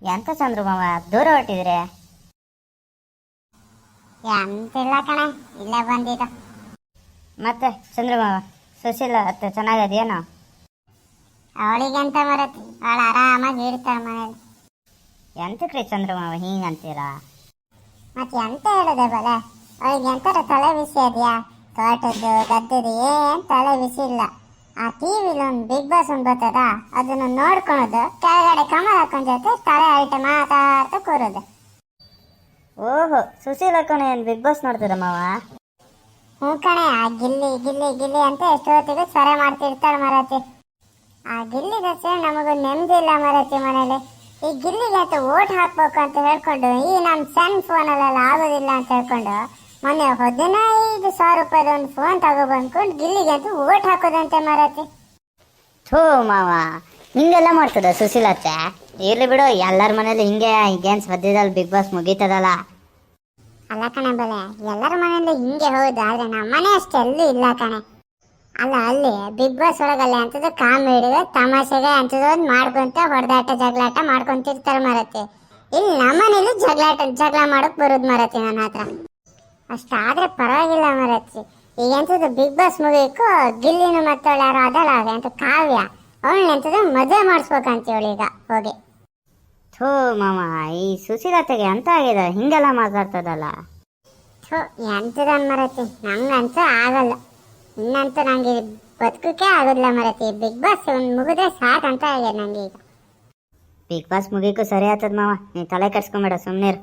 ಎಂತ ಚಂದ್ರು ಮಾವ ದೂರ ಹೊಟ್ಟಿದ್ರೆ? ಎಂತಿಲ್ಲ ಕಣೆ, ಇಲ್ಲೇ ಬಂದಿದ್ದು. ಮತ್ತೆ ಚಂದ್ರು ಮಾವ ಸುಶೀಲ ಅತ್ತೆ ಚೆನ್ನಾಗದೇನೋ? ಅವಳಿಗೆಂತ ಮರತಿ, ಅವಳು ಆರಾಮಾಗಿ ಇರ್ತಾಳೆ ಮನೇಲಿ. ಎಂತಕ್ರಿ ಚಂದ್ರು ಮಾವ ಹಿಂಗಂತೀರಾ? ಮತ್ತೆ ಎಂತ ಹೇಳುದೆ ಬಲೆ, ಅವಳಿಗೆ ಎಂತರ ತಲೆ ಬಿಸಿ ಅದೆಯಾ? ತೋಟದ್ದು ಗದ್ದದು ಏನ್ ತಲೆ ಬಿಸಿ ಇಲ್ಲ. ಆ ಟಿವಿಲಿ ಒಂದು ಬಿಗ್ ಬಾಸ್ ಒಂದು ಬರ್ತದ, ಅದನ್ನು ನೋಡ್ಕೊಳೋದು, ಕೆಳಗಡೆ ಕಮಲ್ ಹಾಕೊಂಡ್ ಜೊತೆ ತಲೆ ಐಟೆ ಮಾತಾಡ್ತಾ ಕೂರೋದು. ಓಹೋ, ಸುಶೀಲ ಅಕ್ಕನ ಏನು ಬಿಗ್ ಬಾಸ್ ನೋಡ್ತದ ಮಾವ? ಹ್ಞೂ ಕಣೆ, ಆ ಗಿಲ್ಲಿ ಗಿಲ್ಲಿ ಗಿಲ್ಲಿ ಅಂತ ಎಷ್ಟೊತ್ತಿಗೂ ಸ್ವರೆ ಮಾಡ್ತಿರ್ತಾಳೆ ಮರತಿ. ಆ ಗಿಲ್ಲಿಗೆ ಸೇರಿ ನಮಗೂ ನೆಮ್ಮದಿ ಇಲ್ಲ ಮರತಿ ಮನೇಲಿ. ಈ ಗಿಲ್ಲಿಗೆ ಅಂತ ಓಟ್ ಹಾಕ್ಬೇಕು ಅಂತ ಹೇಳ್ಕೊಂಡು, ಈ ನಮ್ಮ ಸಣ್ಣ ಫೋನಲ್ಲೆಲ್ಲ ಆಗೋದಿಲ್ಲ ಅಂತ ಹೇಳ್ಕೊಂಡು ಮೊನ್ನೆ 15,000 ರೂಪಾಯಿದ ಒಂದು ಫೋನ್ ತಗೊಬಂದ್ಕೊಂಡು ಗಿಲ್ಲಿಗೆ ಅಂತ ಓಟ್ ಹಾಕೋದಂತೆ ಮರತಿ. ಥೂ ಮಾವ, ಹಿಂಗೆಲ್ಲ ಮಾಡ್ತದ ಸುಶೀಲ ಅತ್ತೆ? ಇರ್ಲಿ ಬಿಡು, ಎಲ್ಲರ ಮನೇಲಿ ಹಿಂಗೆ ಈಗೇನು ಸದ್ಯದಲ್ಲಿ ಬಿಗ್ ಬಾಸ್ ಮುಗೀತದಲ್ಲ. ಅಲ್ಲ ಕಣೆ ಬಲೆ, ಎಲ್ಲರ ಮನೆಯಲ್ಲಿ ಹಿಂಗೆ ಹೌದು, ಆದ್ರೆ ನಮ್ಮ ಮನೆ ಅಷ್ಟೇ ಎಲ್ಲೂ ಇಲ್ಲ ಕಣೆ. ಅಲ್ಲ, ಅಲ್ಲಿ ಬಿಗ್ ಬಾಸ್ ಒಳಗಲ್ಲ ಅಂತದ್ದು ಕಾಮಿಡಿಗೆ ತಮಾಷೆಗೆ ಅಂತದ್ದು ಮಾಡ್ಕೊಂತ ಹೊಡೆದಾಟ ಜಗಳಾಟ ಮಾಡ್ಕೊಂತಿರ್ತಾರೆ ಮರತಿ. ಇಲ್ಲಿ ನಮ್ಮನೇಲಿ ಜಗಳ ಮಾಡಕ್ ಬರೋದು ಮರತಿ ನನ್ನ ಹತ್ರ. ಅಷ್ಟಾದ್ರೆ ಪರವಾಗಿಲ್ಲ ಮರತಿ. ಈಗ ಎಂತದ್ದು ಬಿಗ್ ಬಾಸ್ ಮುಗಿಯಕ್ಕೂ ಗಿಲ್ಲಿನ ಮತ್ತವಳು ಯಾರು ಅದಲ್ಲ ಅಂತ ಕಾವ್ಯ, ಅವಳನ್ನಂತದ್ದು ಮದುವೆ ಮಾಡಿಸ್ಬೇಕಂತೀವಳು ಈಗ ಹೋಗಿ. ಥೂ ಮಾವ, ಈ ಸುಶೀಲತೆಗೆ ಅಂತ ಆಗಿದೆ, ಹಿಂಗೆಲ್ಲ ಮಾತಾಡ್ತದಲ್ಲ. ಥೂ, ಎಂತದ ಮರತಿ, ನಂಗಂತೂ ಆಗಲ್ಲ. ಇನ್ನಂತೂ ನಂಗೆ ಬದುಕಕ್ಕೆ ಆಗೋದಿಲ್ಲ ಮರತಿ. ಬಿಗ್ ಬಾಸ್ ಒಂದು ಮುಗಿದ್ರೆ ಸಾಕಂತ ಆಗಿದೆ ನಂಗೆ ಈಗ. ಬಿಗ್ ಬಾಸ್ ಮುಗೀಕು ಸರಿ ಆತದ ಮಾವ, ನೀ ತಲೆ ಕೆಡ್ಸ್ಕೊಂಬೇಡ, ಸುಮ್ಮನಿರು.